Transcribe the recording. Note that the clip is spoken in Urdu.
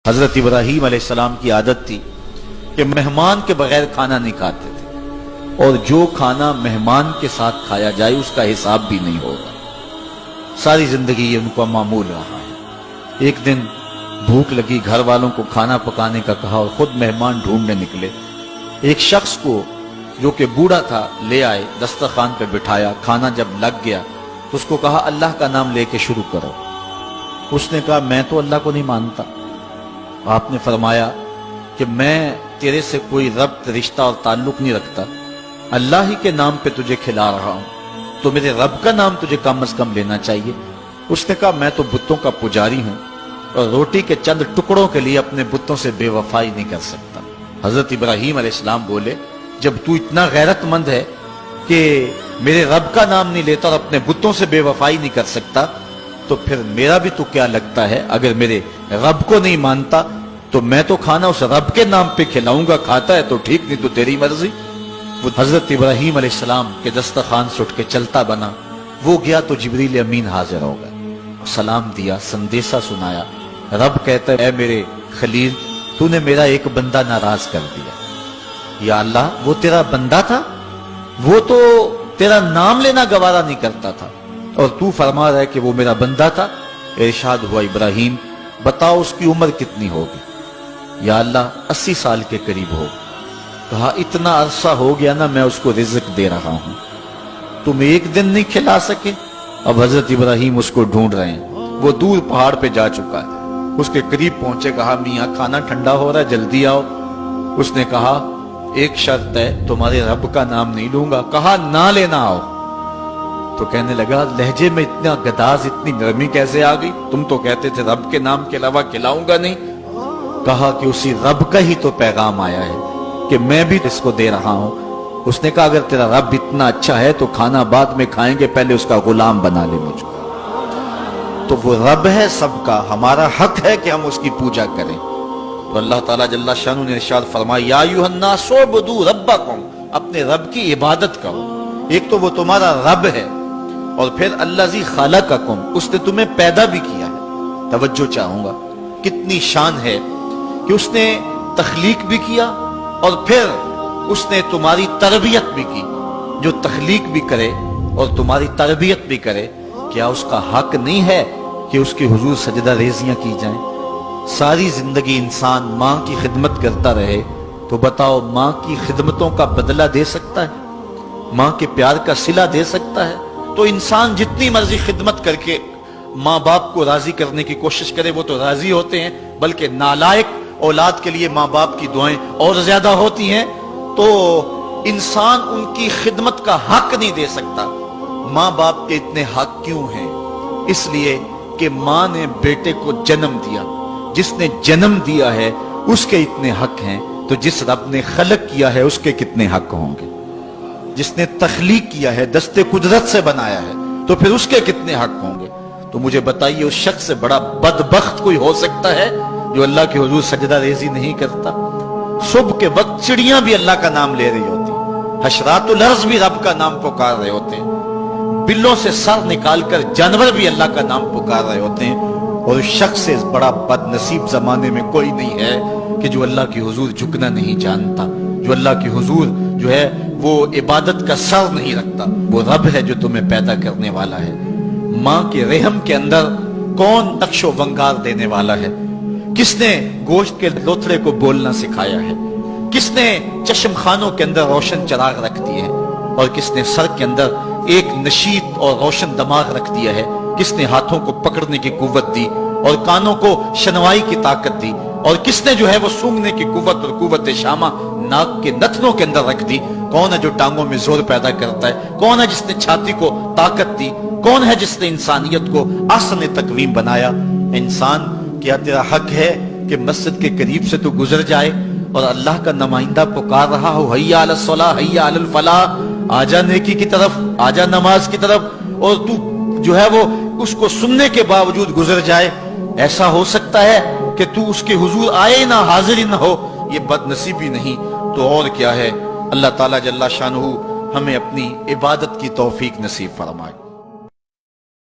حضرت ابراہیم علیہ السلام کی عادت تھی کہ مہمان کے بغیر کھانا نہیں کھاتے تھے، اور جو کھانا مہمان کے ساتھ کھایا جائے اس کا حساب بھی نہیں ہوگا۔ ساری زندگی یہ ان کا معمول رہا ہے۔ ایک دن بھوک لگی، گھر والوں کو کھانا پکانے کا کہا اور خود مہمان ڈھونڈنے نکلے۔ ایک شخص کو جو کہ بوڑھا تھا لے آئے، دسترخوان پہ بٹھایا، کھانا جب لگ گیا تو اس کو کہا اللہ کا نام لے کے شروع کرو۔ اس نے کہا میں تو اللہ کو نہیں مانتا۔ آپ نے فرمایا کہ میں تیرے سے کوئی ربط، رشتہ اور تعلق نہیں رکھتا، اللہ ہی کے نام پہ تجھے کھلا رہا ہوں، تو میرے رب کا نام تجھے کم از کم لینا چاہیے۔ اس نے کہا میں تو بتوں کا پجاری ہوں اور روٹی کے چند ٹکڑوں کے لیے اپنے بتوں سے بے وفائی نہیں کر سکتا۔ حضرت ابراہیم علیہ السلام بولے جب تو اتنا غیرت مند ہے کہ میرے رب کا نام نہیں لیتا اور اپنے بتوں سے بے وفائی نہیں کر سکتا، تو پھر میرا بھی تو کیا لگتا ہے، اگر میرے رب کو نہیں مانتا تو میں تو کھانا اس رب کے نام پہ کھلاؤں گا، کھاتا ہے تو ٹھیک، نہیں تو تیری مرضی۔ وہ حضرت ابراہیم علیہ السلام کے دسترخوان سے اٹھ کے چلتا بنا، وہ گیا تو جبریل امین حاضر ہو گئے، سلام دیا، سندیسہ سنایا۔ رب کہتا ہے اے میرے خلیل، تو نے میرا ایک بندہ ناراض کر دیا۔ یا اللہ، وہ تیرا بندہ تھا؟ وہ تو تیرا نام لینا گوارا نہیں کرتا تھا، اور تو فرما رہا ہے کہ وہ میرا بندہ تھا۔ ارشاد ہوا ابراہیم بتاؤ اس کی عمر کتنی ہوگی؟ یا اللہ 80 سال کے قریب ہو۔ کہا اتنا عرصہ ہو گیا نا میں اس کو رزق دے رہا ہوں، تم ایک دن نہیں کھلا سکے؟ اب حضرت ابراہیم اس کو ڈھونڈ رہے ہیں، وہ دور پہاڑ پہ جا چکا ہے۔ اس کے قریب پہنچے، کہا میاں کھانا ٹھنڈا ہو رہا ہے، جلدی آؤ۔ اس نے کہا ایک شرط ہے، تمہارے رب کا نام نہیں لوں گا۔ کہا نہ لینا آؤ۔ تو کہنے لگا لہجے میں اتنا گداز، اتنی نرمی کیسے آ گئی؟ تم تو کہتے تھے رب کے نام کے علاوہ کھلاؤں گا نہیں۔ کہا کہ اسی رب کا ہی تو پیغام آیا ہے کہ میں بھی اس کو دے رہا ہوں۔ اس نے کہا اگر تیرا رب اتنا اچھا ہے تو کھانا بعد میں کھائیں گے، پہلے اس کا غلام بنا لے مجھ کو۔ تو وہ رب ہے سب کا، ہمارا حق ہے کہ ہم اس کی پوجا کریں۔ تو اللہ تعالیٰ جل شانہ نے ارشاد فرمایا یا ایھا الناس اعبدوا ربکم، اپنے رب کی عبادت کرو۔ ایک تو وہ تمہارا رب ہے، اور پھر الذی خلقکم، اس نے تمہیں پیدا بھی کیا ہے۔ توجہ چاہوں گا، کتنی شان ہے کہ اس نے تخلیق بھی کیا اور پھر اس نے تمہاری تربیت بھی کی۔ جو تخلیق بھی کرے اور تمہاری تربیت بھی کرے، کیا اس کا حق نہیں ہے کہ اس کے حضور سجدہ ریزیاں کی جائیں؟ ساری زندگی انسان ماں کی خدمت کرتا رہے تو بتاؤ ماں کی خدمتوں کا بدلہ دے سکتا ہے؟ ماں کے پیار کا صلہ دے سکتا ہے؟ تو انسان جتنی مرضی خدمت کر کے ماں باپ کو راضی کرنے کی کوشش کرے وہ تو راضی ہوتے ہیں، بلکہ نالائق اولاد کے لیے ماں باپ کی دعائیں اور زیادہ ہوتی ہیں۔ تو انسان ان کی خدمت کا حق نہیں دے سکتا۔ ماں باپ کے اتنے حق کیوں ہیں؟ اس لیے کہ ماں نے بیٹے کو جنم دیا، جس نے جنم دیا ہے اس کے اتنے حق ہیں، تو جس رب نے خلق کیا ہے اس کے کتنے حق ہوں گے؟ جس نے تخلیق کیا ہے، دستے قدرت سے بنایا ہے، تو پھر اس کے کتنے حق ہوں گے؟ تو مجھے بتائیے اس شخص سے بڑا بدبخت کوئی ہو سکتا ہے جو اللہ کے حضور سجدہ ریزی نہیں کرتا؟ صبح کے وقت چڑیاں بھی اللہ کا نام لے رہی ہوتی، حشرات الارض بھی رب کا نام پکار رہے ہوتے ہیں، بلوں سے سر نکال کر جانور بھی اللہ کا نام پکار رہے ہوتے ہیں، اور اس شخص سے بڑا بد نصیب زمانے میں کوئی نہیں ہے کہ جو اللہ کی حضور جھکنا نہیں جانتا، جو اللہ کی حضور جو ہے وہ عبادت کا سر نہیں رکھتا۔ وہ رب ہے جو تمہیں پیدا کرنے والا ہے۔ ماں کے رحم کے اندر کون نقش و ونگار دینے والا ہے؟ کس نے گوشت کے لوتھڑے کو بولنا سکھایا ہے؟ کس نے چشم خانوں کے اندر روشن چراغ رکھ دیے ہیں؟ اور کس نے سر کے اندر ایک نشیط اور روشن دماغ رکھ دیا ہے؟ کس نے ہاتھوں کو پکڑنے کی قوت دی اور کانوں کو شنوائی کی طاقت دی؟ اور کس نے جو ہے وہ سونگھنے کی قوت اور قوت شامہ ناک کے نتنوں کے اندر رکھ دی؟ کون ہے جو ٹانگوں میں زور پیدا کرتا ہے؟ کون ہے جس نے چھاتی کو طاقت دی؟ کون ہے جس نے انسانیت کو احسن تقویم بنایا؟ انسان، کیا تیرا حق ہے کہ مسجد کے قریب سے تو گزر جائے اور اللہ کا نمائندہ پکار رہا ہو حی علی الصلاۃ حی علی الفلاح، آجا نیکی کی طرف، آجا نماز کی طرف، اور تو جو ہے وہ اس کو سننے کے باوجود گزر جائے؟ ایسا ہو سکتا ہے کہ تو اس کے حضور آئے نہ، حاضر ہی نہ ہو؟ یہ بد نصیبی نہیں تو اور کیا ہے؟ اللہ تعالیٰ جل شانہ ہمیں اپنی عبادت کی توفیق نصیب فرمائے۔